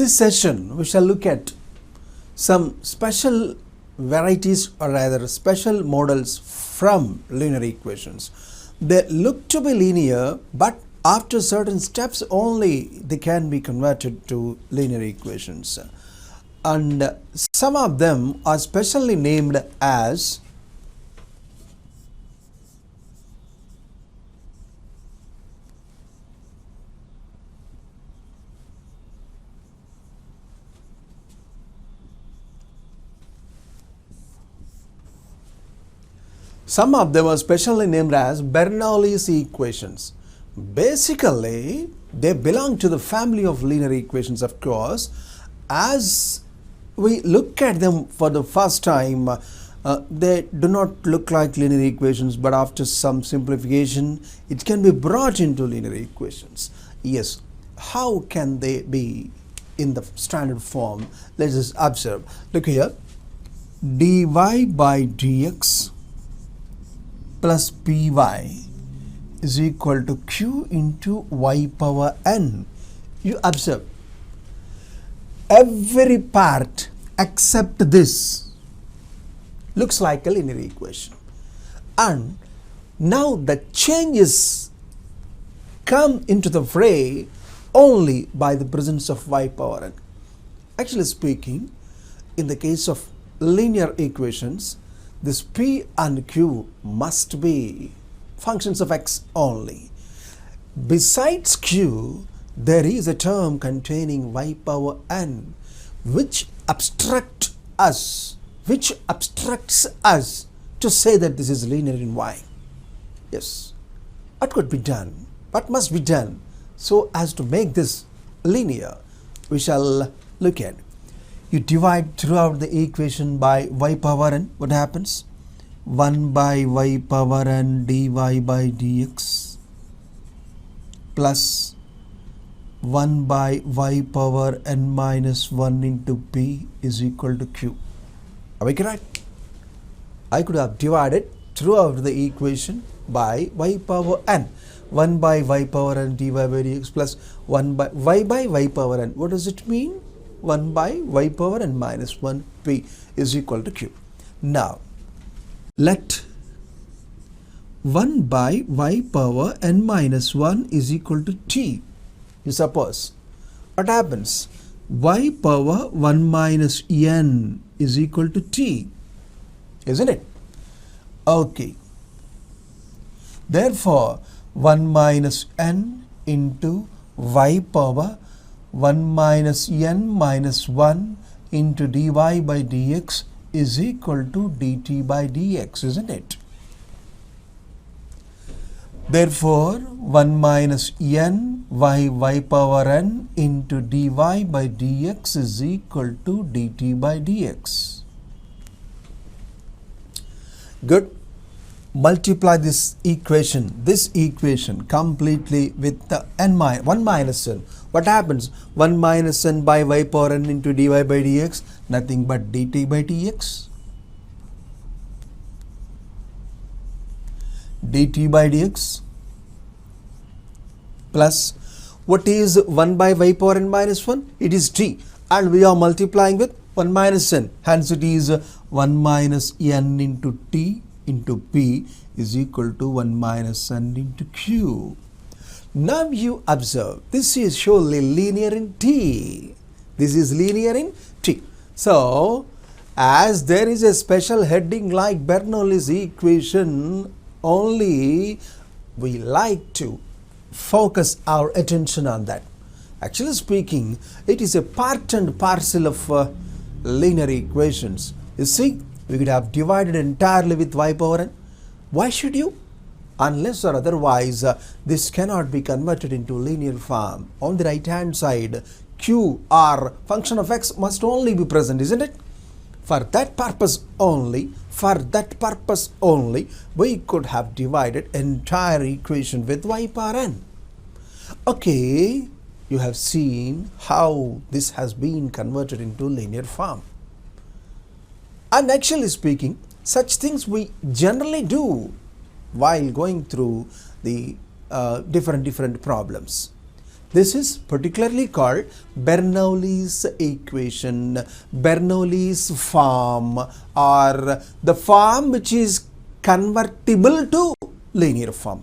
this session, we shall look at some special varieties or rather special models from linear equations. They look to be linear, but after certain steps only they can be converted to linear equations. And some of them are specially named as Bernoulli's equations. Basically, they belong to the family of linear equations, of course. As we look at them for the first time, they do not look like linear equations, but after some simplification, it can be brought into linear equations. Yes, how can they be in the standard form? Let's just observe. Look here, dy by dx plus py is equal to q into y power n. You observe, every part except this looks like a linear equation, and now the changes come into the fray only by the presence of y power n. Actually speaking, in the case of linear equations, this p and q must be functions of x only. Besides q, there is a term containing y power n which abstracts us to say that this is linear in y. Yes, what could be done? What must be done so as to make this linear? We shall look at. You divide throughout the equation by y power n. What happens? 1 by y power n dy by dx plus 1 by y power n minus 1 into p is equal to q. Are we correct? I could have divided throughout the equation by y power n. 1 by y power n dy by dx plus 1 by y power n. What does it mean? 1 by y power n minus 1 p is equal to q. Now, let 1 by y power n minus 1 is equal to t. You suppose, what happens? Y power 1 minus n is equal to t, isn't it? Okay. Therefore, 1 minus n into y power 1 minus n minus 1 into dy by dx is equal to dt by dx, isn't it? Therefore, 1 minus n y power n into dy by dx is equal to dt by dx. Good. Multiply this equation completely with the 1 minus n. What happens? 1 minus n by y power n into dy by dx, nothing but dt by dx. dt by dx plus, what is 1 by y power n minus 1? It is t, and we are multiplying with 1 minus n. Hence it is 1 minus n into t into p is equal to 1 minus n into q. Now you observe, this is surely linear in t. This is linear in t. So, as there is a special heading like Bernoulli's equation, only we like to focus our attention on that. Actually speaking, it is a part and parcel of linear equations. You see, we could have divided entirely with y power n. Why should you? Unless or otherwise, this cannot be converted into linear form. On the right hand side, q or function of x must only be present, isn't it? For that purpose only, we could have divided entire equation with y power n. Okay, you have seen how this has been converted into linear form. And actually speaking, such things we generally do while going through the different problems. This is particularly called Bernoulli's equation, Bernoulli's form, or the form which is convertible to linear form.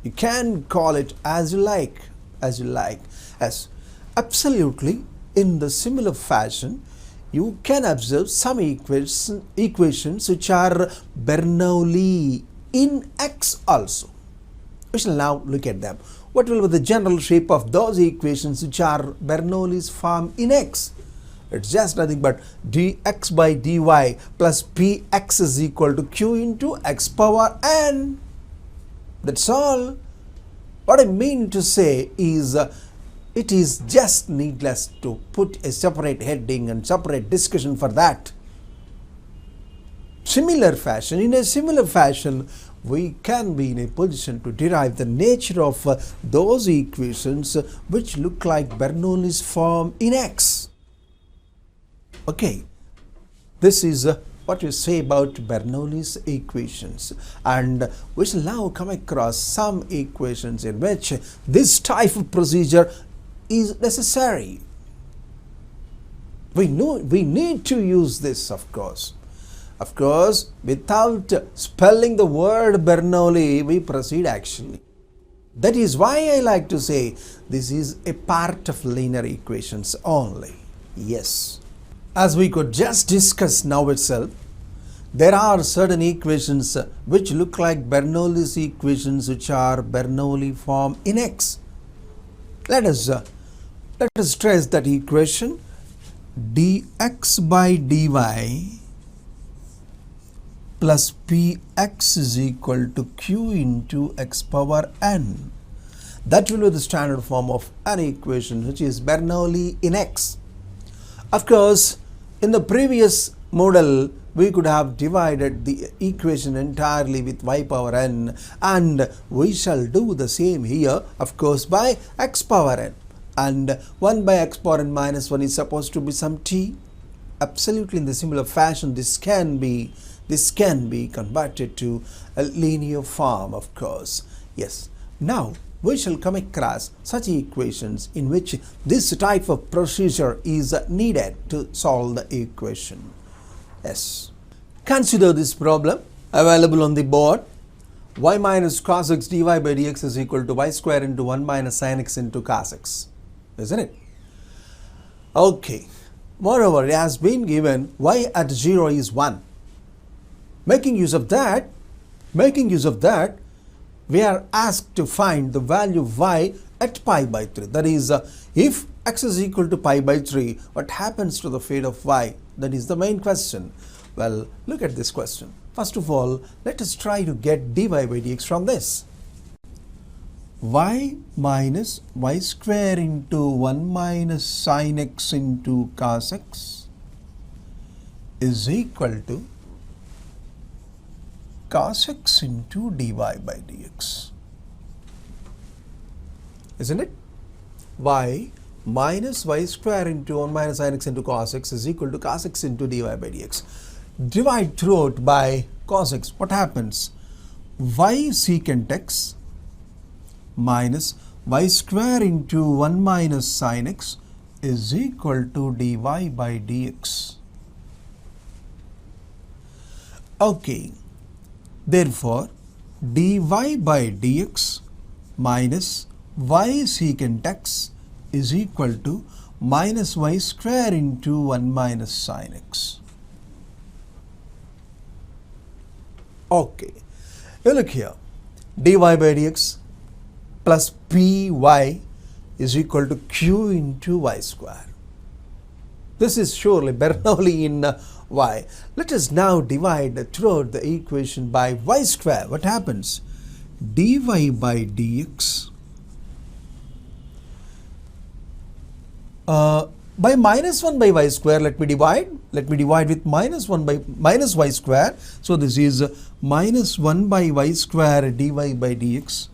You can call it as you like, Yes, absolutely. In the similar fashion, you can observe some equations which are Bernoulli in X also. We shall now look at them. What will be the general shape of those equations which are Bernoulli's form in X? It's just nothing but dx by dy plus px is equal to q into x power n. That's all. What I mean to say is it is just needless to put a separate heading and separate discussion for that. In a similar fashion, we can be in a position to derive the nature of those equations which look like Bernoulli's form in X. Okay, this is what you say about Bernoulli's equations, and we shall now come across some equations in which this type of procedure is necessary. We need to use this, of course. Of course, without spelling the word Bernoulli, we proceed actually. That is why I like to say this is a part of linear equations only. Yes. As we could just discuss now itself, there are certain equations which look like Bernoulli's equations which are Bernoulli form in X. Let us trace that equation. Dx by dy plus px is equal to q into x power n. That will be the standard form of an equation which is Bernoulli in X. Of course, in the previous model, we could have divided the equation entirely with y power n, and we shall do the same here, of course, by x power n. And 1 by x power n minus 1 is supposed to be some t. Absolutely in the similar fashion, this can be converted to a linear form, of course. Yes. Now, we shall come across such equations in which this type of procedure is needed to solve the equation. Yes. Consider this problem available on the board. Y minus cos x dy by dx is equal to y square into 1 minus sin x into cos x. Isn't it? Okay. Moreover, it has been given y at 0 is 1. Making use of that, we are asked to find the value of y at pi by 3. That is, if x is equal to pi by 3, what happens to the fate of y? That is the main question. Well, look at this question. First of all, let us try to get dy by dx from this. Y minus y square into 1 minus sin x into cos x is equal to cos x into dy by dx. Isn't it? Y minus y square into 1 minus sin x into cos x is equal to cos x into dy by dx. Divide throughout by cos x. What happens? Y secant x minus y square into 1 minus sin x is equal to dy by dx. Okay. Therefore, dy by dx minus y secant x is equal to minus y square into 1 minus sin x. Okay. You look here. Dy by dx plus py is equal to q into y square. This is surely Bernoulli in y. Let us now divide throughout the equation by y square. What happens? Dy by dx by minus 1 by y square, let me divide with minus 1 by minus y square. So this is minus 1 by y square dy by dx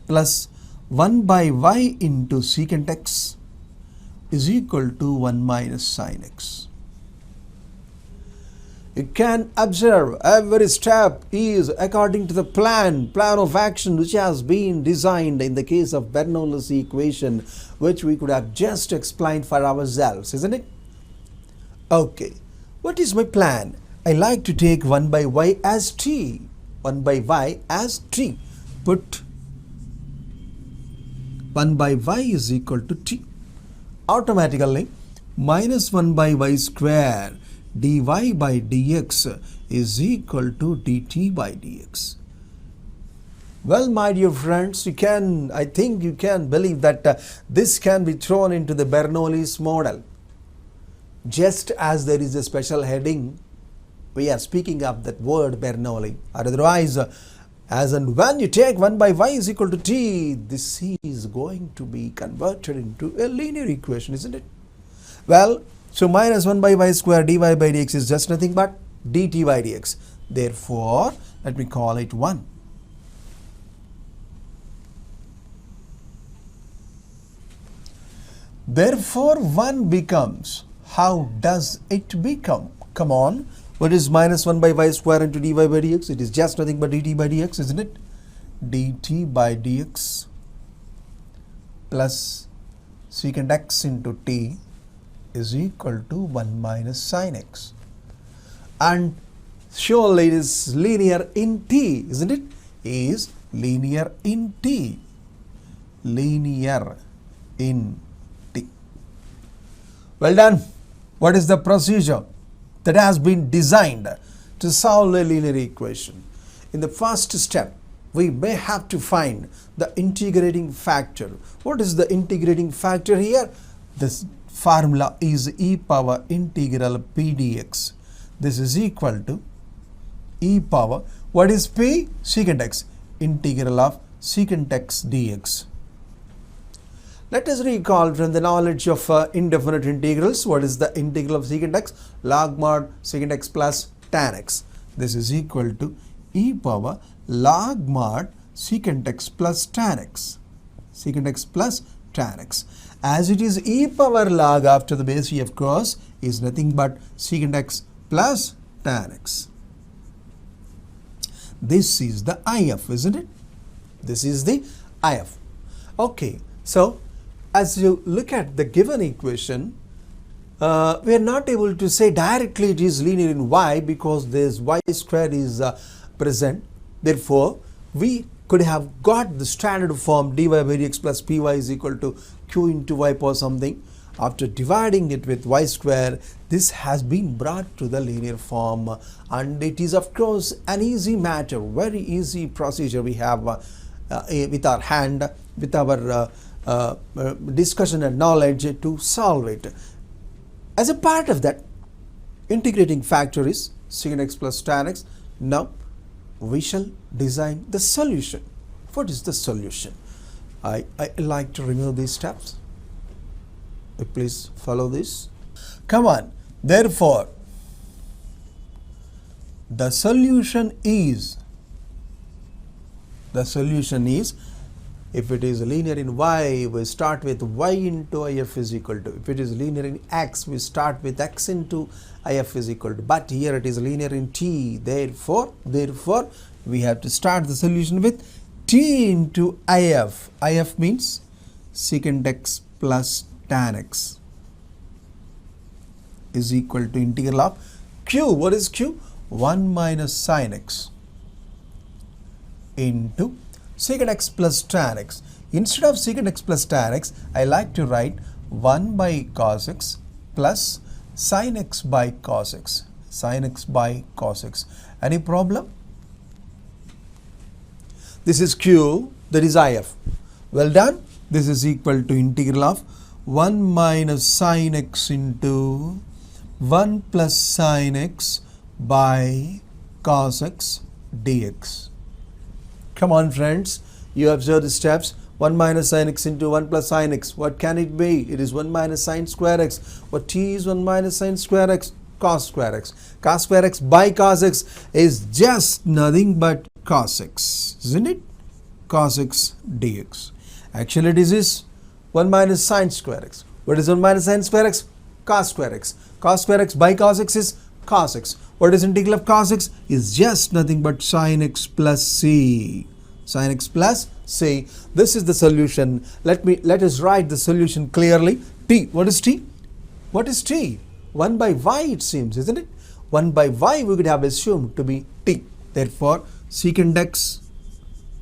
plus 1 by y into secant x is equal to 1 minus sin x. You can observe every step is according to the plan of action which has been designed in the case of Bernoulli's equation, which we could have just explained for ourselves, isn't it? Okay, what is my plan? I like to take 1 by y as t. 1 by y as t. Put 1 by y is equal to t. Automatically, minus 1 by y square dy by dx is equal to dt by dx. Well, my dear friends, I think you can believe that this can be thrown into the Bernoulli's model. Just as there is a special heading, we are speaking of that word Bernoulli. Otherwise, as and when you take 1 by y is equal to t, this is going to be converted into a linear equation, isn't it? Well, so minus 1 by y square dy by dx is just nothing but dt by dx. Therefore, let me call it 1. Therefore, 1 becomes, how does it become? Come on, what is minus 1 by y square into dy by dx? It is just nothing but dt by dx, isn't it? dt by dx plus secant x into t is equal to 1 minus sin x. And surely it is linear in t, isn't it? Is linear in t. Linear in t. Well done. What is the procedure that has been designed to solve a linear equation? In the first step, we may have to find the integrating factor. What is the integrating factor here? This formula is e power integral p dx. This is equal to e power, what is p? Secant x, integral of secant x dx. Let us recall from the knowledge of indefinite integrals, what is the integral of secant x? Log mod secant x plus tan x. This is equal to e power log mod secant x plus tan x. Secant x plus tan x. As it is e power log after the base e, of course, is nothing but secant x plus tan x. This is the IF, isn't it? This is the IF. Okay, so as you look at the given equation, we are not able to say directly it is linear in y because this y square is present. Therefore, we could have got the standard form dy by dx plus py is equal to q into y or something. After dividing it with y square, this has been brought to the linear form, and it is of course an easy matter, very easy procedure we have with our hand, with our discussion and knowledge to solve it. As a part of that, integrating factor is secant x plus tan x. Now we shall design the solution. What is the solution? I like to remove these steps. Please follow this. Come on. Therefore, the solution is, if it is linear in y, we start with y into if is equal to. If it is linear in x, we start with x into if is equal to. But here it is linear in t. Therefore, we have to start the solution with t into if. If means secant x plus tan x is equal to integral of q. What is q? 1 minus sin x into secant x plus tan x. Instead of secant x plus tan x, I like to write 1 by cos x plus sin x by cos x. Sin x by cos x. Any problem? This is q, that is if. Well done. This is equal to integral of 1 minus sin x into 1 plus sin x by cos x dx. Come on friends, you observe the steps. 1 minus sin x into 1 plus sin x. What can it be? It is 1 minus sin square x. What t is 1 minus sin square x? Cos square x. Cos square x by cos x is just nothing but cos x, isn't it? Cos x dx. Actually this is 1 minus sin square x. What is 1 minus sin square x? Cos square x. Cos square x by cos x is cos x. What is integral of cos x? Is just nothing but sin x plus c. Sin x plus c. This is the solution. Let us write the solution clearly. T. What is t? What is t? 1 by y it seems, isn't it? 1 by y we could have assumed to be t. Therefore, secant x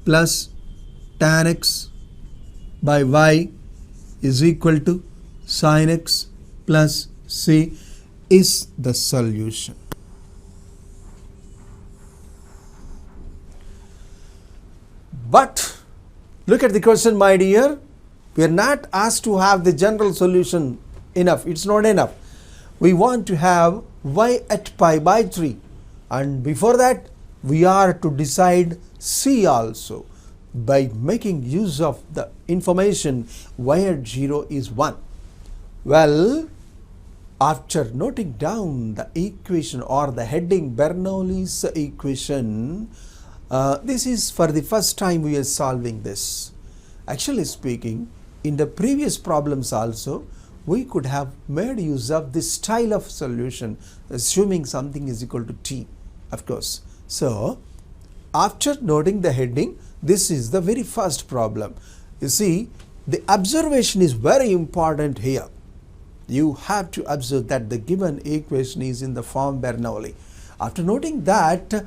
plus tan x by y is equal to sin x plus c is the solution. But look at the question, my dear. We are not asked to have the general solution enough. It's not enough. We want to have y at pi by 3. And before that, we are to decide c also by making use of the information y at 0 is 1. Well, after noting down the equation or the heading Bernoulli's equation, this is for the first time we are solving this. Actually speaking, in the previous problems also, we could have made use of this style of solution, assuming something is equal to t, of course. So, after noting the heading, this is the very first problem. You see, the observation is very important here. You have to observe that the given equation is in the form Bernoulli. After noting that,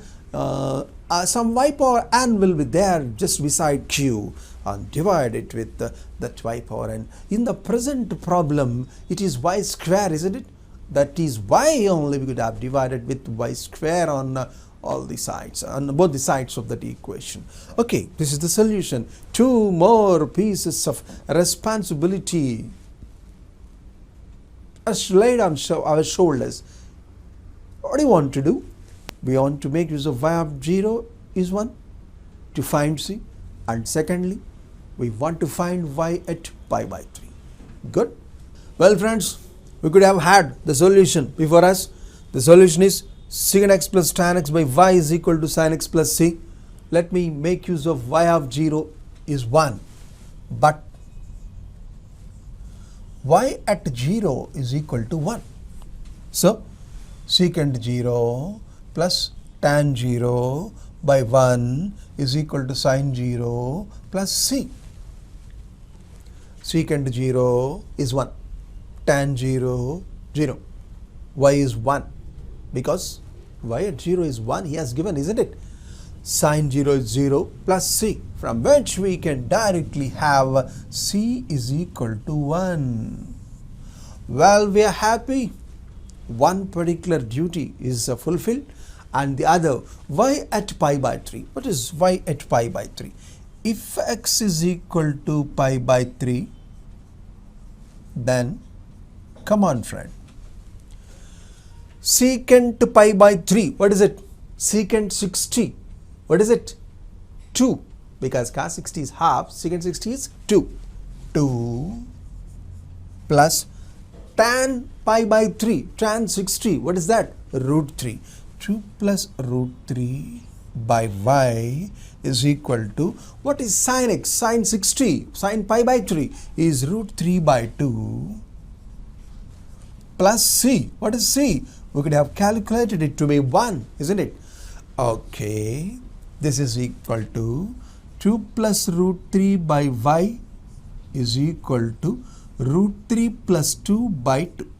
some y power n will be there just beside q, and divide it with that y power n. In the present problem, it is y square, isn't it? That is y only we could have divided with y square on all the sides, on both the sides of that equation. Okay, this is the solution. 2 more pieces of responsibility laid on our shoulders. What do you want to do? We want to make use of y of 0 is 1 to find c, and secondly, we want to find y at pi by 3. Good. Well friends, we could have had the solution before us. The solution is secant x plus tan x by y is equal to sin x plus c. Let me make use of y of 0 is 1, but y at 0 is equal to 1. So, secant 0 plus tan 0 by 1 is equal to sin 0 plus c. Secant 0 is 1, tan 0, 0, y is 1, because y at 0 is 1 he has given, isn't it? Sin 0 is 0 plus c, from which we can directly have c is equal to 1. Well, we are happy. One particular duty is fulfilled, and the other y at pi by 3. What is y at pi by 3? If x is equal to pi by 3, then come on friend, secant pi by 3, what is it? Secant 60, what is it? 2, because cos 60 is half, secant 60 is 2. 2 plus tan pi by 3, tan 60, what is that? Root 3. 2 plus root 3 by y is equal to, what is sin x? Sin 60, sin pi by 3 is root 3 by 2 plus c. What is c? We could have calculated it to be 1, isn't it? Okay, this is equal to 2 plus root 3 by y is equal to root 3 plus 2 by 2.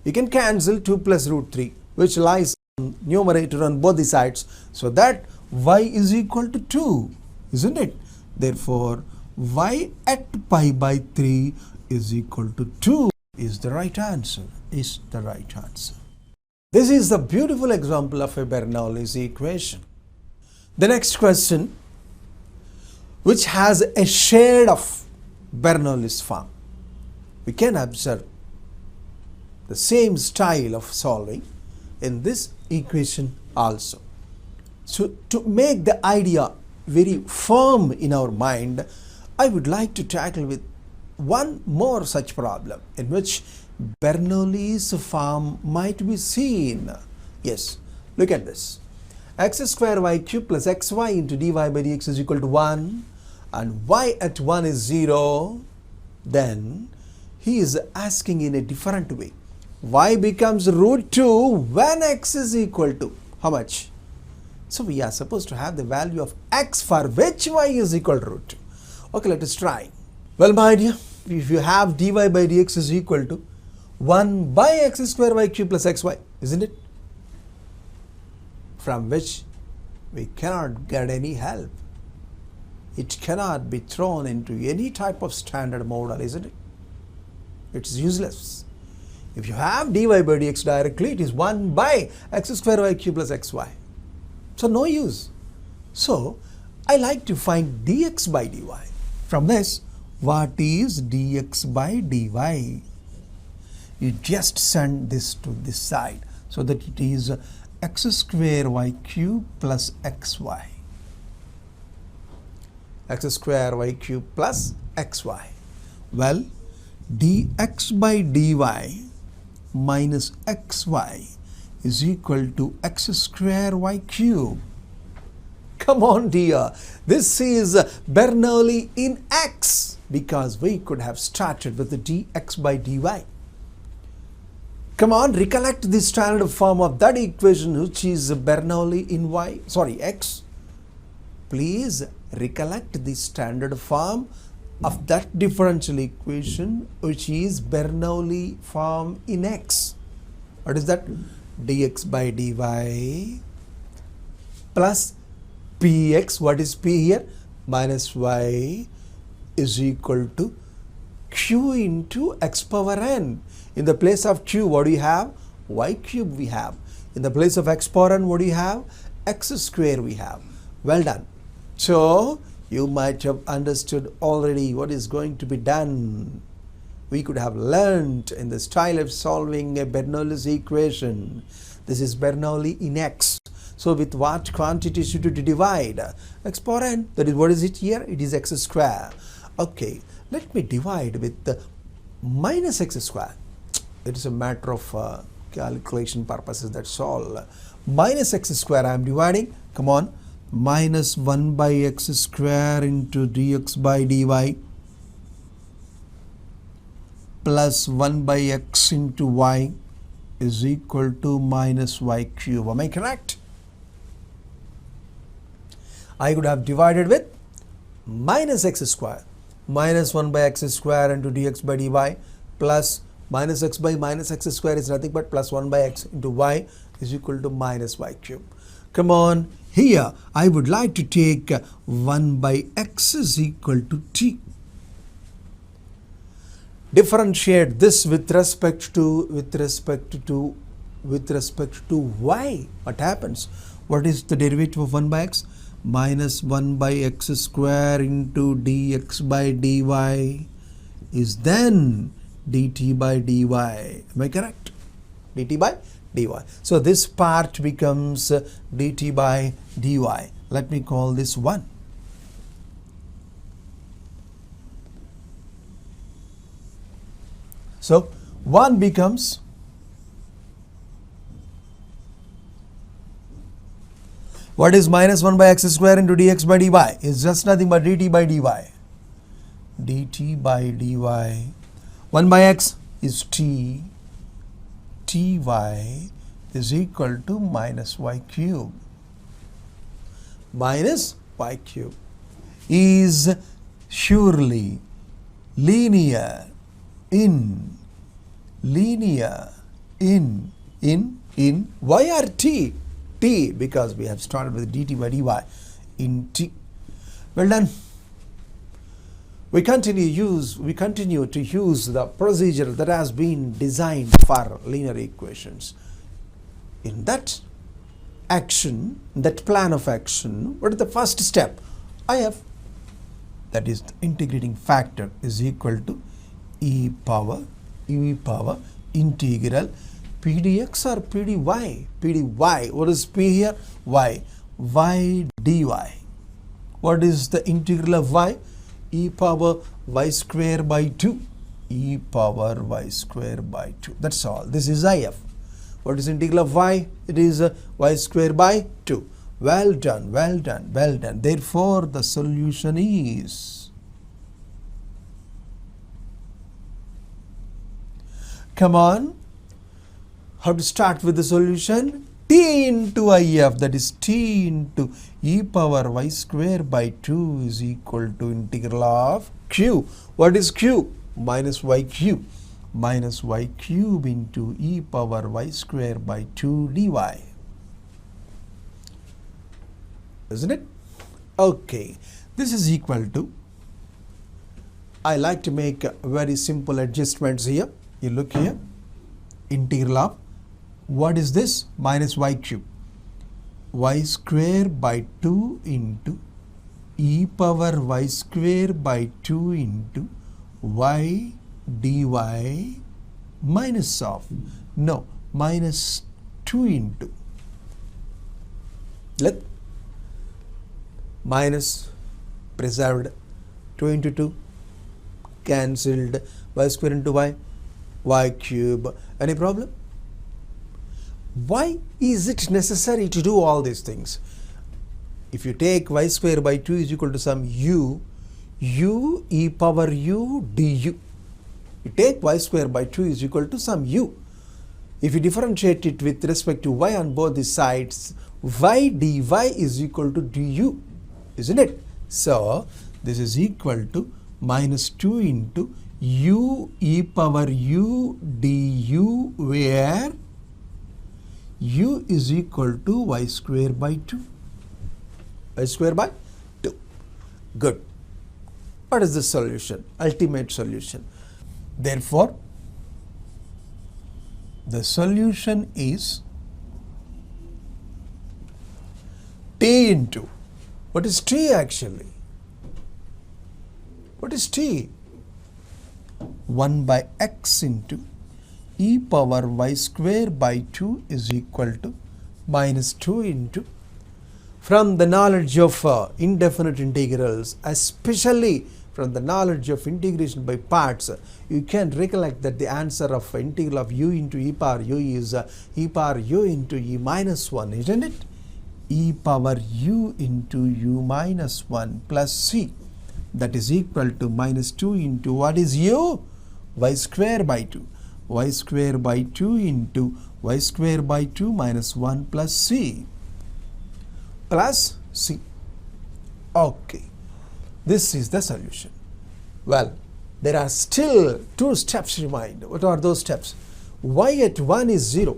You can cancel 2 plus root 3, which lies on numerator on both the sides, so that y is equal to 2, isn't it? Therefore, y at pi by 3 is equal to 2 is the right answer, is the right answer. This is the beautiful example of a Bernoulli's equation. The next question, which has a shade of Bernoulli's form. We can observe the same style of solving in this equation also. So, to make the idea very firm in our mind, I would like to tackle with one more such problem in which Bernoulli's form might be seen. Yes, look at this. X square y cube plus xy into dy by dx is equal to 1, and y at 1 is 0. Then he is asking in a different way. y becomes root 2 when x is equal to how much? So we are supposed to have the value of x for which y is equal to root 2. Okay, let us try. Well, my dear, if you have dy by dx is equal to 1 by x square y cube plus xy, isn't it? From which we cannot get any help. It cannot be thrown into any type of standard model, isn't it? It's useless. If you have dy by dx directly, it is 1 by x square y cube plus xy. So no use. So I like to find dx by dy. From this, what is dx by dy? You just send this to this side so that it is x square y cube plus xy. X square y cube plus xy. Well, dx by dy minus xy is equal to x square y cube. Come on, dear. This is Bernoulli in x because we could have started with the dx by dy. Come on, recollect the standard form of that equation which is Bernoulli in x. Please recollect the standard form of that differential equation which is Bernoulli form in x. What is that? Dx by dy plus px, what is p here? Minus y is equal to q into x power n. In the place of q, what do you have? Y cube we have. In the place of x power n, what do you have? X square we have. Well done. So you might have understood already what is going to be done. We could have learned in the style of solving a Bernoulli's equation. This is Bernoulli in x. So with what quantity should you divide? X power n. That is, what is it here? It is x square. Okay, let me divide with the minus x square. It is a matter of calculation purposes, that's all. Minus x square I am dividing. Come on. Minus 1 by x square into dx by dy plus 1 by x into y is equal to minus y cube. Am I correct? I could have divided with minus x square. Minus 1 by x square into dx by dy plus minus x by minus x square is nothing but plus 1 by x into y is equal to minus y cube. Come on, here I would like to take 1 by x is equal to t. Differentiate this with respect to y. What happens? What is the derivative of 1 by x? Minus 1 by x square into dx by dy is then dt by dy. Am I correct? dt by dy. So this part becomes dt by dy. Let me call this 1. So 1 becomes what is minus 1 by x square into dx by dy? It's just nothing but dt by dy. dt by dy. 1 by x is t. ty is equal to minus y cube. Minus y cube is surely linear in y or t? T, because we have started with dt by dy in t. Well done. We continue to use the procedure that has been designed for linear equations. In that action, that plan of action, what is the first step? IF, that is the integrating factor, is equal to e power integral pdx or pdy? Pdy. What is p here? Y. Y dy. What is the integral of y? E power y square by 2. E power y square by 2. That's all. This is IF. What is integral of y? It is y square by 2. Well done, well done, well done. Therefore, the solution is, come on, How to start with the solution? T into IF, that is T into e power y square by 2 is equal to integral of Q. What is Q? Minus y cube. Minus y cube into e power y square by 2 dy. Isn't it? Okay. This is equal to, I like to make very simple adjustments here. You look here. Integral of, what is this? Minus y cube. Y square by 2 into e power y square by 2 into y dy minus of, no, minus 2 into, let minus preserved, 2 into 2 cancelled, y square into y cube. Any problem? Why is it necessary to do all these things? If you take y square by 2 is equal to some u e power u du. You take y square by 2 is equal to some u. If you differentiate it with respect to y on both the sides, y dy is equal to du, isn't it? So this is equal to minus 2 into u e power u du, where u is equal to y square by 2. Y square by 2. Good. What is the solution? Ultimate solution. Therefore, the solution is T into, what is T actually? What is T? 1 by x into e power y square by 2 is equal to minus 2 into, from the knowledge of indefinite integrals, especially from the knowledge of integration by parts, you can recollect that the answer of integral of u into e power u is e power u into e minus 1, isn't it? E power u into u minus 1 plus c, that is equal to minus 2 into, what is u? Y square by 2. Y square by 2 into y square by 2 minus 1 plus c. Plus c. Okay. This is the solution. Well, there are still 2 steps remain. What are those steps? Y at 1 is 0.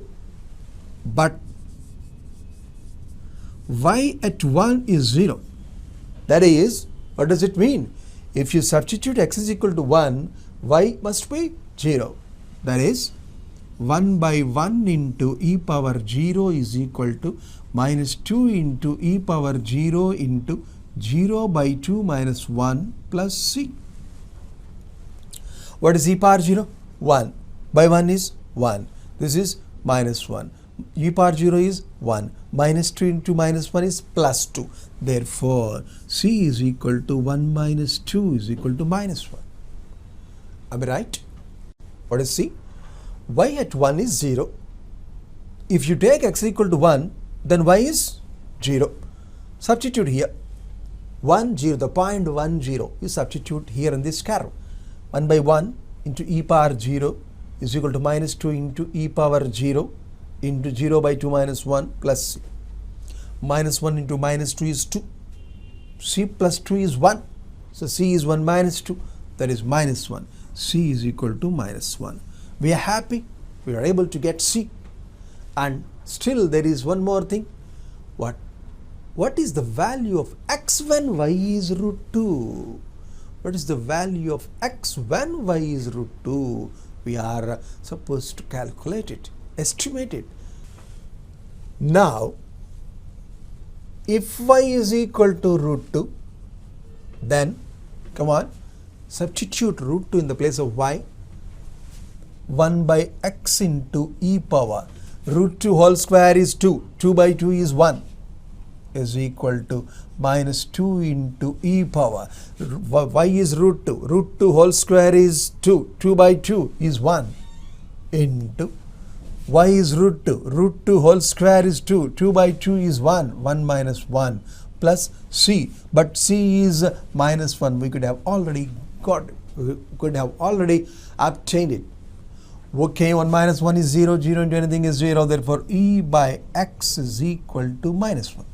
But y at 1 is 0. That is, what does it mean? If you substitute x is equal to 1, y must be 0. That is, 1 by 1 into e power 0 is equal to minus 2 into e power 0 into 0 by 2 minus 1 plus c. What is e power 0? 1. By 1 is 1. This is minus 1. E power 0 is 1. Minus 2 into minus 1 is plus 2. Therefore, c is equal to 1 minus 2 is equal to minus 1. Am I right? What is c? Y at 1 is 0. If you take x equal to 1, then y is 0. Substitute here. 1, 0, the point 1, 0. You substitute here in this curve. 1 by 1 into e power 0 is equal to minus 2 into e power 0 into 0 by 2 minus 1 plus c. Minus 1 into minus 2 is 2. C plus 2 is 1. So c is 1 minus 2. That is minus 1. C is equal to minus 1. We are happy. We are able to get c. And still there is one more thing. What is the value of x when y is root 2? What is the value of x when y is root 2? We are supposed to calculate it, estimate it. Now, if y is equal to root 2, then, come on, substitute root 2 in the place of y. 1 by x into e power. Root 2 whole square is 2. 2 by 2 is 1. Is equal to minus 2 into e power. Y is root 2. Root 2 whole square is 2. 2 by 2 is 1. Into y is root 2. Root 2 whole square is 2. 2 by 2 is 1. 1 minus 1 plus c. But c is minus 1. We could have already got it. We could have already obtained it. Okay, 1 minus 1 is 0, 0 into anything is 0, therefore e by x is equal to minus 1.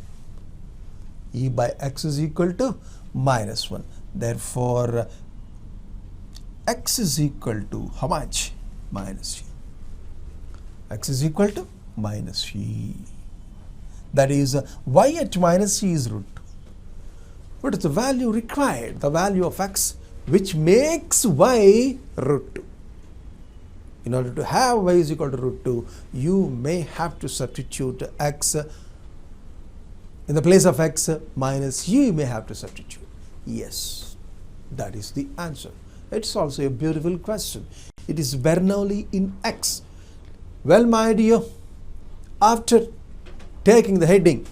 E by x is equal to minus 1. Therefore, x is equal to how much? Minus e. X is equal to minus e. That is, y at minus e is root 2. What is the value required? The value of x which makes y root 2. In order to have y is equal to root 2, you may have to substitute x in the place of x minus you may have to substitute. Yes, that is the answer. It's also a beautiful question. It is Bernoulli in x. Well, my dear, after taking the heading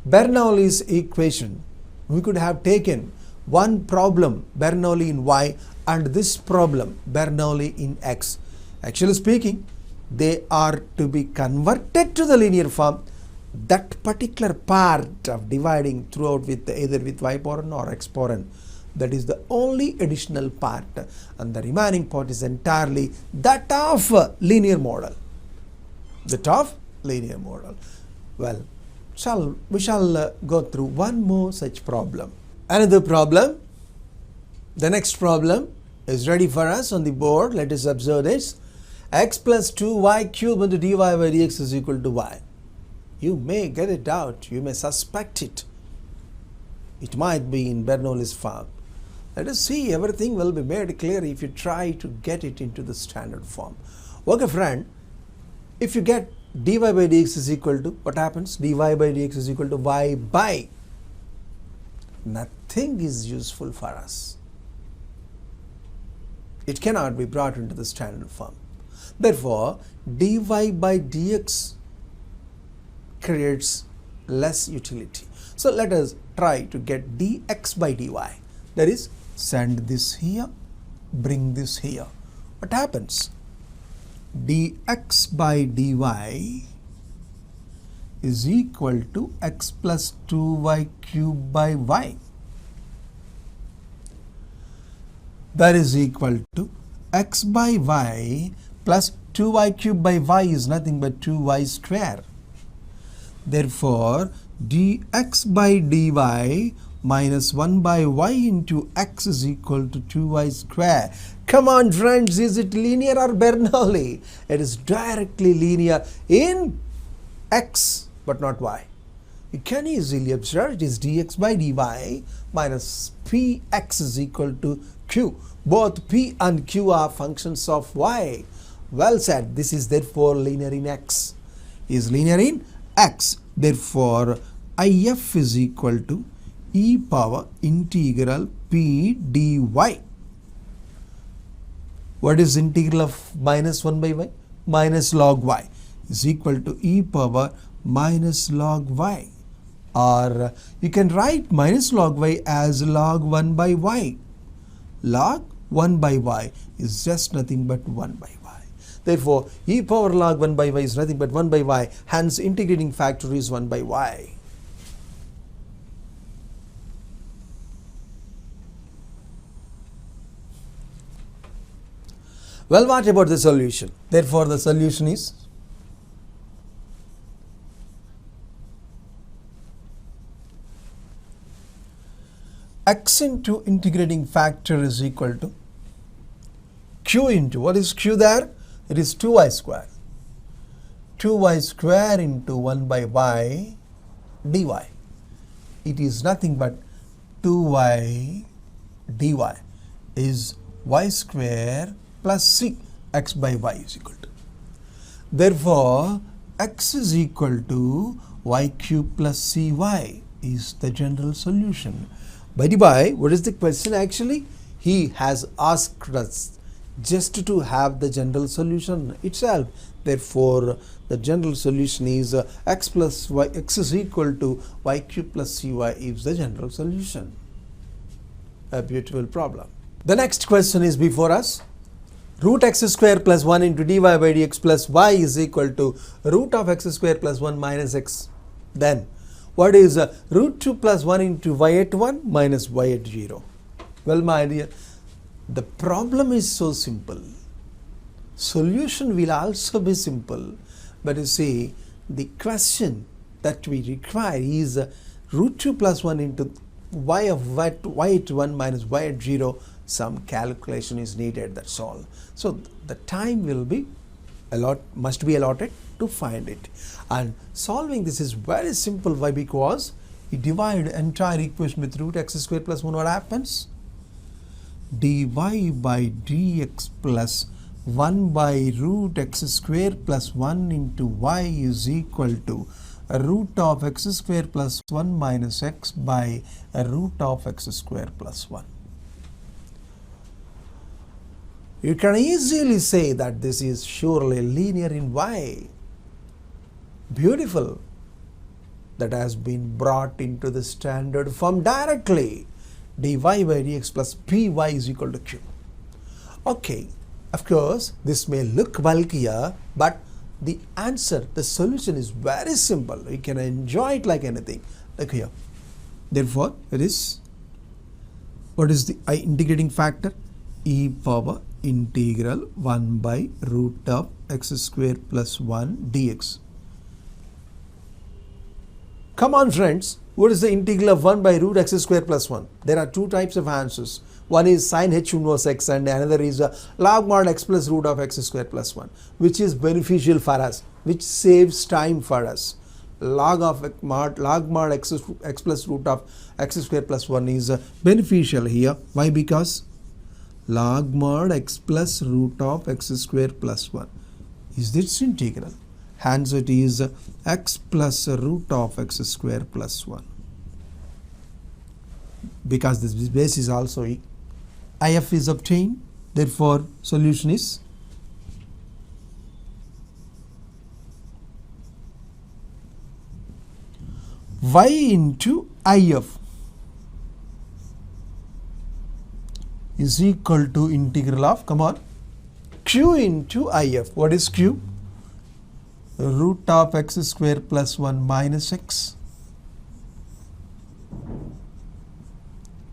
Bernoulli's equation, we could have taken one problem Bernoulli in y and this problem Bernoulli in x. Actually speaking, they are to be converted to the linear form. That particular part of dividing throughout with either with y power n or x power n, that is the only additional part, and the remaining part is entirely that of linear model. That of linear model. Well, we shall go through one more such problem. Another problem. The next problem is ready for us on the board. Let us observe this. X plus 2y cube into dy by dx is equal to y. You may get a doubt. You may suspect it. It might be in Bernoulli's form. Let us see. Everything will be made clear if you try to get it into the standard form. Okay, friend. If you get dy by dx is equal to, what happens? Dy by dx is equal to y by. Nothing is useful for us. It cannot be brought into the standard form. Therefore, dy by dx creates less utility. So let us try to get dx by dy. That is, send this here, bring this here. What happens? Dx by dy is equal to x plus 2y cube by y. That is equal to x by y plus 2y cube by y is nothing but 2y square. Therefore, dx by dy minus 1 by y into x is equal to 2y square. Come on, friends, is it linear or Bernoulli? It is directly linear in x but not y. You can easily observe it is dx by dy minus px is equal to q. Both p and q are functions of y. Well said. This is therefore linear in x. Is linear in x. Therefore, if is equal to e power integral p dy. What is integral of minus 1 by y? Minus log y is equal to e power minus log y. Or you can write minus log y as log 1 by y. Log 1 by y is just nothing but 1 by y. Therefore, e power log 1 by y is nothing but 1 by y. Hence, integrating factor is 1 by y. Well, what about the solution? Therefore, the solution is x into integrating factor is equal to q into, what is q there? It is 2y square. 2y square into 1 by y dy. It is nothing but 2y dy is y square plus c, x by y is equal to. Therefore, x is equal to y cube plus cy is the general solution. By the by, what is the question actually? He has asked us just to have the general solution itself. Therefore, the general solution is x plus y, x is equal to y cube plus cy is the general solution. A beautiful problem. The next question is before us. Root x square plus 1 into dy by dx plus y is equal to root of x square plus 1 minus x. Then, what is root 2 plus 1 into y at 1 minus y at 0? Well, my dear, the problem is so simple. solution will also be simple. But you see, the question that we require is root 2 plus 1 into y of y at 1 minus y at 0. Some calculation is needed, that's all. So the time will be must be allotted to find it. And solving this is very simple. Why? Because you divide entire equation with root x square plus 1. What happens? Dy by dx plus 1 by root x square plus 1 into y is equal to a root of x square plus 1 minus x by a root of x square plus 1. You can easily say that this is surely linear in y. Beautiful. That has been brought into the standard form directly. Dy by dx plus py is equal to q. Okay, of course, this may look bulkier, but the answer, the solution is very simple. You can enjoy it like anything. Look here. Therefore, it is, what is the integrating factor? E power integral 1 by root of x square plus 1 dx. Come on friends, what is the integral of 1 by root x square plus 1? There are two types of answers. One is sin h inverse x and another is log mod x plus root of x square plus 1, which is beneficial for us, which saves time for us. Log mod x plus root of x square plus 1 is beneficial here. Why? Because log mod x plus root of x square plus 1 is this integral. Hence it is x plus root of x square plus 1. Because this base is also if is obtained, therefore solution is y into if is equal to integral of, come on, q into if. What is q? Root of x square plus 1 minus x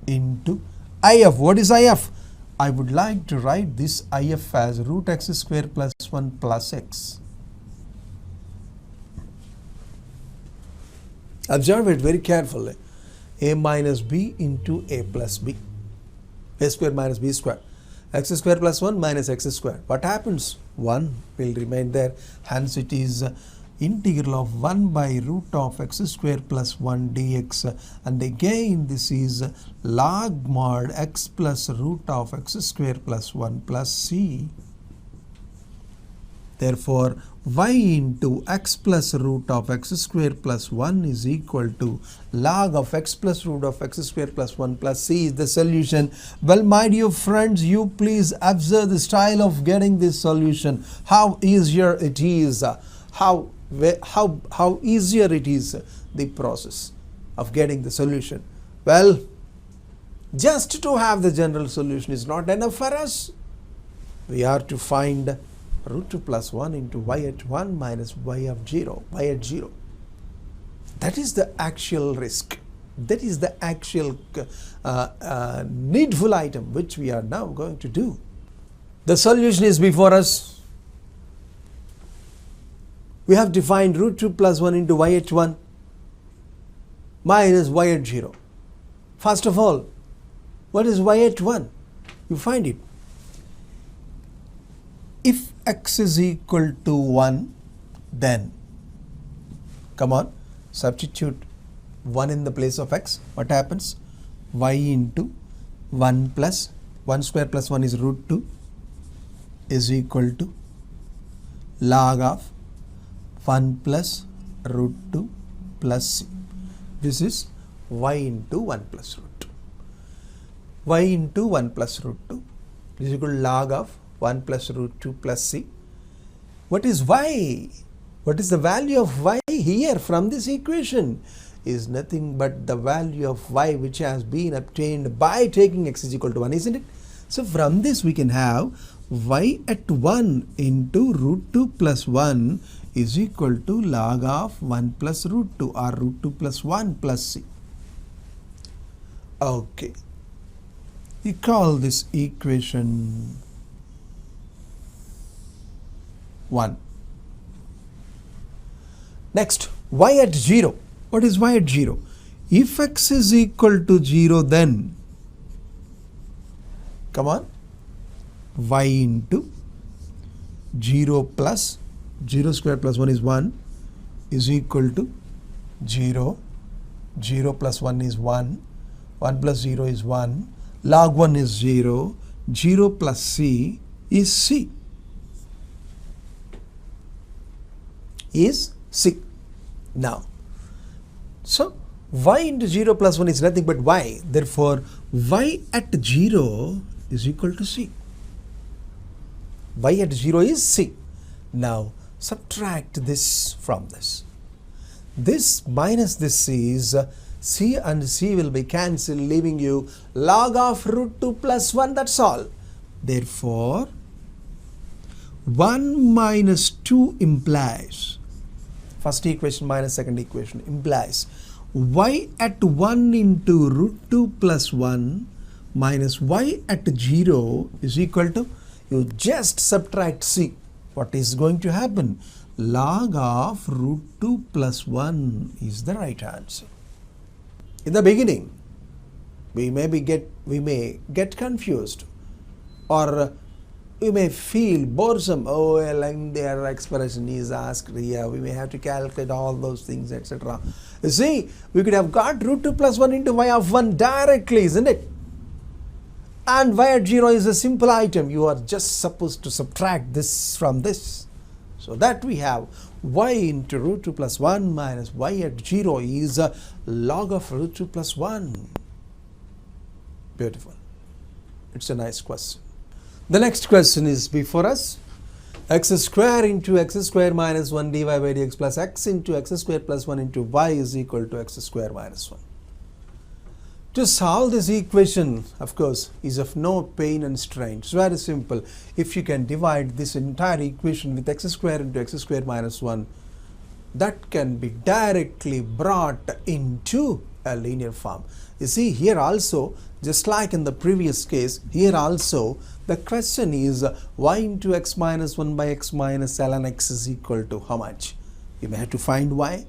into if. What is if? I would like to write this if as root x square plus 1 plus x. Observe it very carefully. A minus b into a plus b. A square minus b square. X square plus 1 minus x square. What happens? 1 will remain there. Hence it is integral of 1 by root of x square plus 1 dx, and again this is log mod x plus root of x square plus 1 plus c. Therefore y into x plus root of x square plus 1 is equal to log of x plus root of x square plus 1 plus c is the solution. Well, my dear friends, you please observe the style of getting this solution. How easier it is, how easier it is, the process of getting the solution. Well, just to have the general solution is not enough for us. We are to find root 2 plus 1 into y at 1 minus y of 0, y at 0. That is the actual risk. That is the actual needful item which we are now going to do. The solution is before us. We have defined root 2 plus 1 into y at 1 minus y at 0. First of all, what is y at 1? You find it. If x is equal to 1, then, come on, substitute 1 in the place of x. What happens? Y into 1 plus 1 square plus 1 is root 2 is equal to log of 1 plus root 2 plus c. This is y into 1 plus root 2. Y into 1 plus root 2 is equal to log of 1 plus root 2 plus c. What is y? What is the value of y here from this equation? Is nothing but the value of y which has been obtained by taking x is equal to 1, isn't it? So from this we can have y at 1 into root 2 plus 1 is equal to log of 1 plus root 2 or root 2 plus 1 plus c. Okay. We call this equation 1. Next, y at 0. What is y at 0? If x is equal to 0, then, come on, y into 0 plus 0 square plus 1 is 1 is equal to 0. 0 plus 1 is 1. 1 plus 0 is 1. Log 1 is 0. 0 plus c is c. Is c. Now, so y into 0 plus 1 is nothing but y. Therefore, y at 0 is equal to c. Y at 0 is c. Now, subtract this from this. This minus this is c and c will be cancelled, leaving you log of root 2 plus 1. That's all. Therefore, 1 minus 2 implies, first equation minus second equation implies y at 1 into root 2 plus 1 minus y at 0 is equal to, you just subtract c. What is going to happen? Log of root 2 plus 1 is the right answer. In the beginning, we may get confused, or we may feel boresome. Oh, well, their expression is asked here. We may have to calculate all those things, etc. You see, we could have got root 2 plus 1 into y of 1 directly, isn't it? And y at 0 is a simple item. You are just supposed to subtract this from this. So that we have y into root 2 plus 1 minus y at 0 is a log of root 2 plus 1. Beautiful. It's a nice question. The next question is before us. X square into x square minus 1 dy by dx plus x into x square plus 1 into y is equal to x square minus 1. To solve this equation, of course, is of no pain and strain. It's very simple. If you can divide this entire equation with x square into x square minus 1, that can be directly brought into a linear form. You see, here also, just like in the previous case, here also the question is y into x minus 1 by x minus ln x is equal to how much? You may have to find y,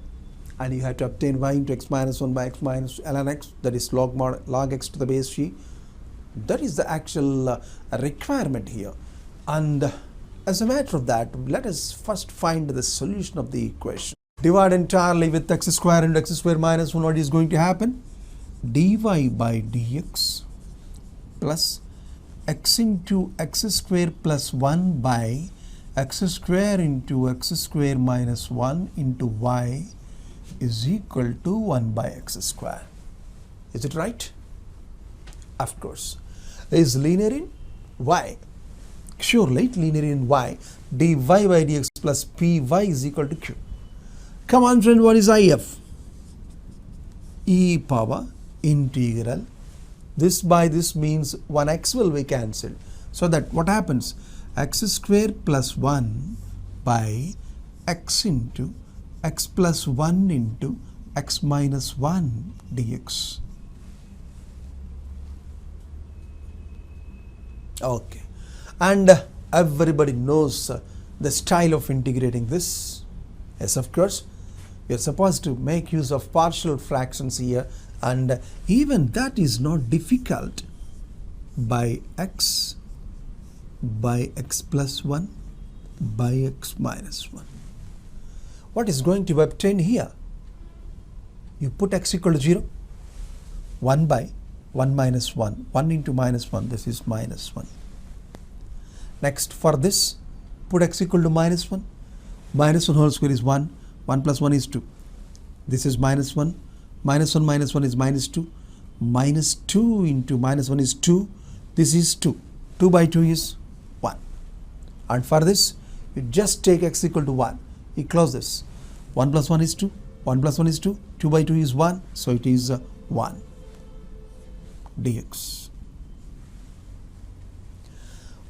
and you have to obtain y into x minus 1 by x minus ln x, that is log x to the base g. That is the actual requirement here. And as a matter of that, let us first find the solution of the equation. Divide entirely with x square and x square minus 1. What is going to happen? Dy by dx plus x into x square plus 1 by x square into x square minus 1 into y is equal to 1 by x square. Is it right? Of course. Is linear in y? Surely linear in y. Dy by dx plus py is equal to q. Come on friend, what is if? E power integral. This by this means 1x will be cancelled. So that what happens? X square plus 1 by x into x plus 1 into x minus 1 dx. Okay. And everybody knows the style of integrating this. Yes, of course. We are supposed to make use of partial fractions here, and even that is not difficult. By x plus 1 by x minus 1. What is going to be obtained here? You put x equal to 0, 1 by 1 minus 1, 1 into minus 1, this is minus 1. Next, for this, put x equal to minus 1, minus 1 whole square is 1, 1 plus 1 is 2. This is minus 1, minus 1 minus 1 is minus 2, minus 2 into minus 1 is 2, this is 2, 2 by 2 is 1. And for this, you just take x equal to 1, you close this, 1 plus 1 is 2, 1 plus 1 is 2, 2 by 2 is 1, so it is 1 dx.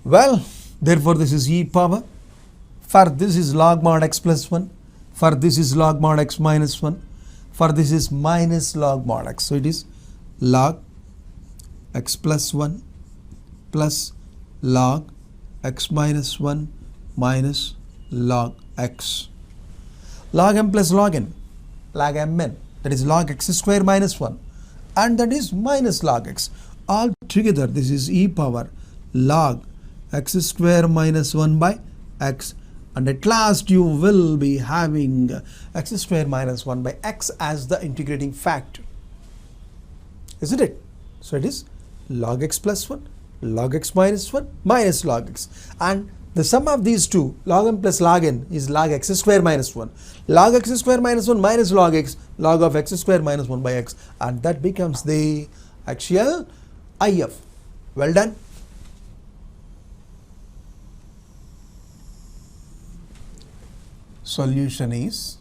Well, therefore this is e power, for this is log mod x plus 1, for this is log mod x minus 1, for this is minus log mod x. So it is log x plus 1 plus log x minus 1 minus log x. Log m plus log n, log mn, that is log x square minus 1, and that is minus log x. All together this is e power log x square minus 1 by x, and at last you will be having x square minus 1 by x as the integrating factor, isn't it? So it is log x plus 1, log x minus 1, minus log x, and the sum of these two, log m plus log n, is log x square minus 1. Log x square minus 1 minus log x, log of x square minus 1 by x, and that becomes the actual IF. Well done. Solution is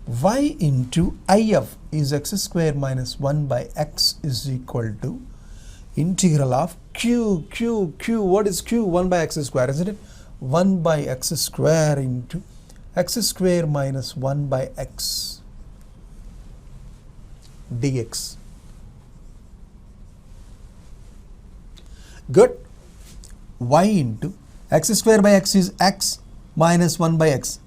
y into IF is x square minus 1 by x is equal to integral of q. What is q? 1 by x square, isn't it? 1 by x square into x square minus 1 by x dx. Good. Y into x square by x is x minus 1 by x.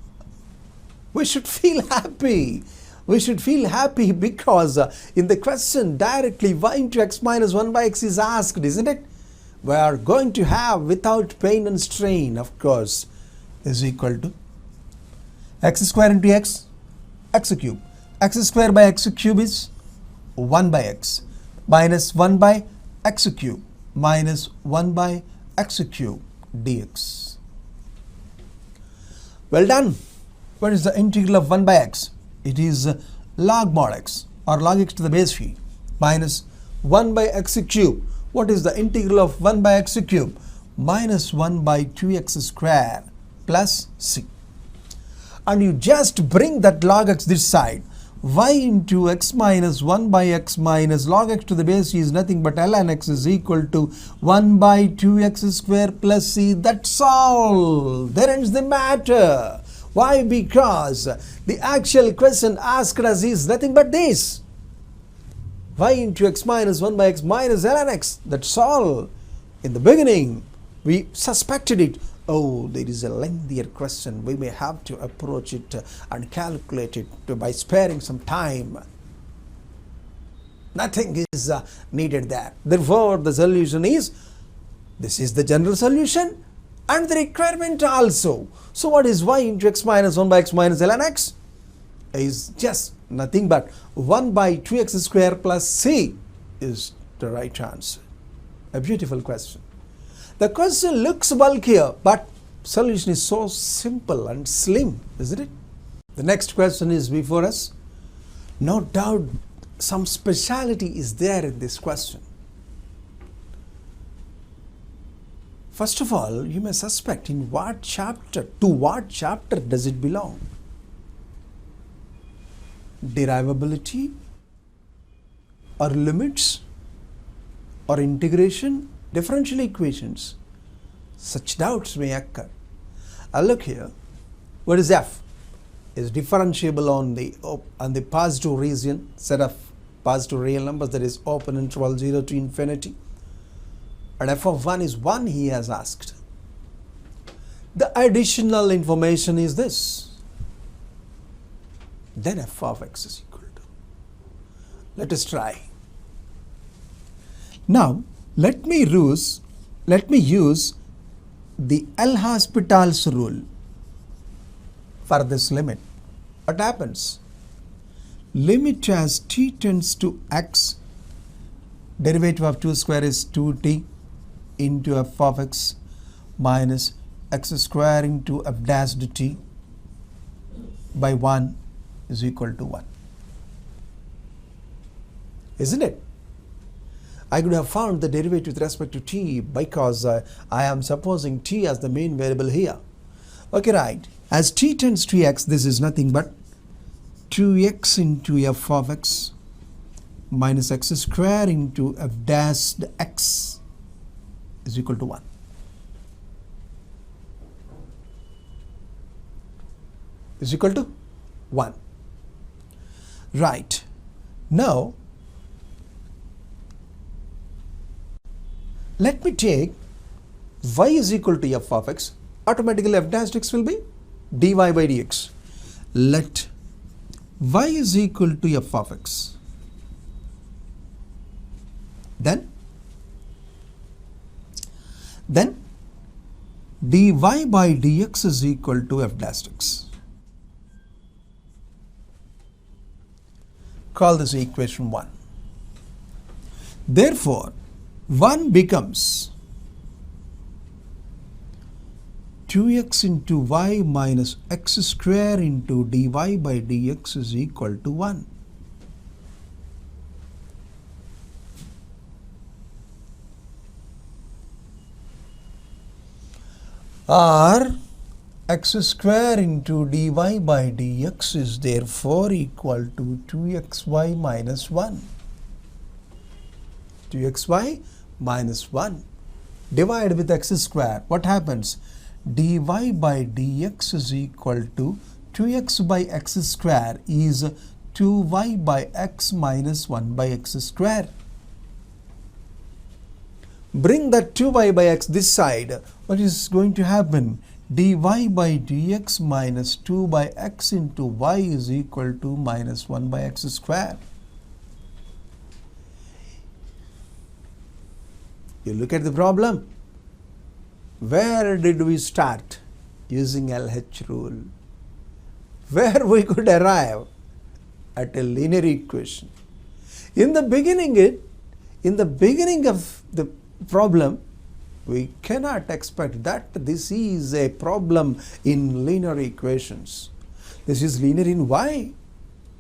We should feel happy. We should feel happy because in the question directly y into x minus 1 by x is asked, isn't it? We are going to have without pain and strain, of course, is equal to x square into x, x cube. X square by x cube is 1 by x minus 1 by x cube minus 1 by x cube dx. Well done. What is the integral of 1 by x? It is log mod x or log x to the base phi minus 1 by x cube. What is the integral of 1 by x cube? Minus 1 by 2x square plus c. And you just bring that log x this side. Y into x minus 1 by x minus log x to the base is nothing but ln x is equal to 1 by 2x square plus c. That's all. There ends the matter. Why? Because the actual question asked us is nothing but this. Y into x minus 1 by x minus ln x. That's all. In the beginning, we suspected it. Oh, there is a lengthier question. We may have to approach it and calculate it by sparing some time. Nothing is needed there. Therefore, the solution is, this is the general solution and the requirement also. So what is y into x minus 1 by x minus ln x? Is just nothing but 1 by 2x square plus c is the right answer. A beautiful question. The question looks bulkier, but solution is so simple and slim, isn't it? The next question is before us. No doubt some speciality is there in this question. First of all, you may suspect in what chapter, to what chapter does it belong? Derivability or limits or integration, differential equations. Such doubts may occur. Look here. What is f? Is differentiable on the positive region, set of positive real numbers, that is open interval 0 to infinity. And f of 1 is 1, he has asked. The additional information is this. Then f of x is equal to. Let us try. Now, let me use the L'Hospital's rule for this limit. What happens? Limit as t tends to x, derivative of 2 square is 2t into f of x minus x square into f dash t by 1 is equal to 1. Isn't it? I could have found the derivative with respect to t because I am supposing t as the main variable here. Okay, right. As t tends to x, this is nothing but 2x into f of x minus x square into f dash x is equal to 1. Is equal to 1. Right. Now, let me take y is equal to f of x, automatically f dash x will be dy by dx. Let y is equal to f of x. Then dy by dx is equal to f dash x. Call this equation 1. Therefore, 1 becomes 2x into y minus x square into dy by dx is equal to 1. Or x square into dy by dx is therefore equal to 2xy minus 1. 2xy minus 1. Divide with x square. What happens? Dy by dx is equal to 2x by x square is 2y by x minus 1 by x square. Bring that 2y by x this side. What is going to happen? Dy by dx minus 2 by x into y is equal to minus 1 by x square. You look at the problem. Where did we start? Using LH rule. Where we could arrive at a linear equation. In the beginning of the problem, we cannot expect that this is a problem in linear equations. This is linear in y,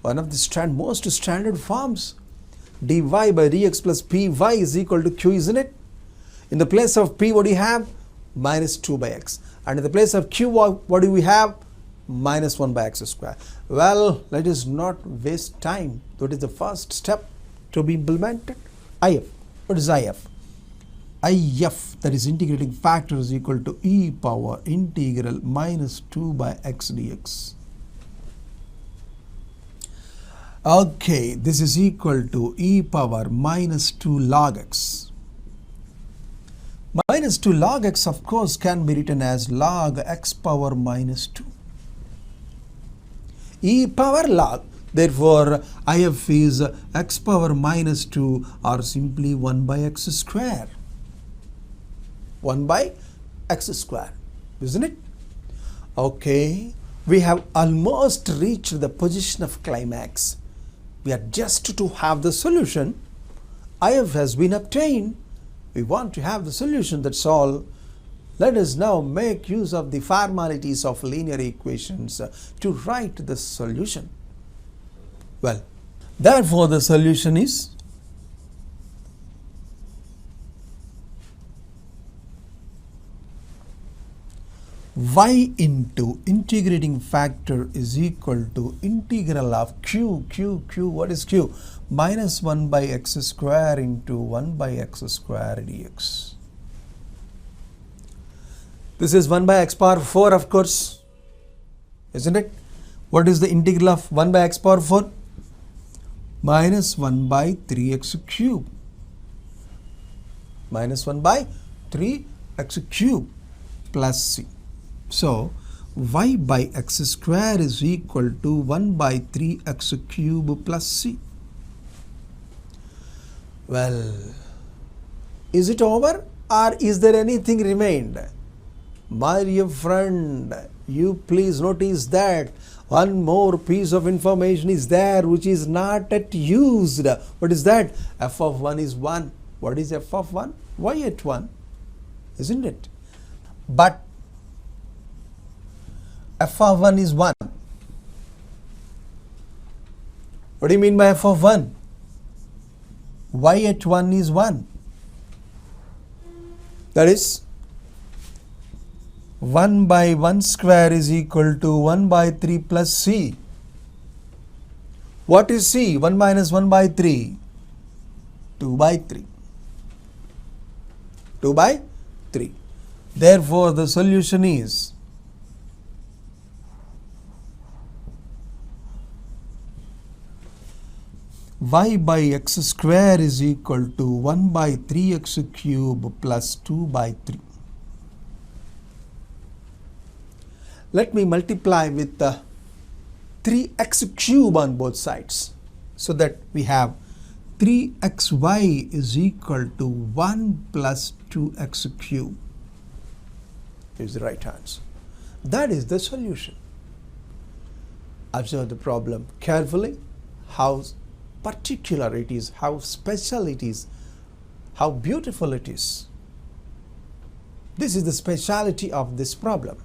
one of the most standard forms. Dy by dx plus py is equal to q, isn't it? In the place of p, what do you have? Minus 2 by x. And in the place of q, what do we have? Minus 1 by x square. Well, let us not waste time. That is the first step to be implemented. IF. What is IF? IF, that is integrating factor, is equal to e power integral minus 2 by x dx. Okay, this is equal to e power minus 2 log x. Minus 2 log x, of course, can be written as log x power minus 2. E power log. Therefore, IF is x power minus 2 or simply 1 by x square. 1 by x square, isn't it? Okay, we have almost reached the position of climax. We are just to have the solution. IF has been obtained. We want to have the solution, that's all. Let us now make use of the formalities of linear equations to write the solution. Well, therefore the solution is y into integrating factor is equal to integral of q, what is q? Minus 1 by x square into 1 by x square dx. This is 1 by x power 4, of course, isn't it? What is the integral of 1 by x power 4? Minus 1 by 3x cube. Minus 1 by 3x cube plus c. So, y by x square is equal to 1 by 3x cube plus c. Well, is it over or is there anything remained? My dear friend, you please notice that one more piece of information is there which is not yet used. What is that? F of 1 is 1. What is f of 1? Y at 1, isn't it? But f of 1 is 1. What do you mean by f of 1? Y at 1 is 1. That is 1 by 1 square is equal to 1 by 3 plus c. What is c? 1 minus 1 by 3. 2 by 3. 2 by 3. Therefore, the solution is y by x square is equal to 1 by 3x cube plus 2 by 3. Let me multiply with 3x cube on both sides, so that we have 3xy is equal to 1 plus 2x cube is the right answer. That is the solution. Observe the problem carefully, how particular it is, how special it is, how beautiful it is. This is the speciality of this problem.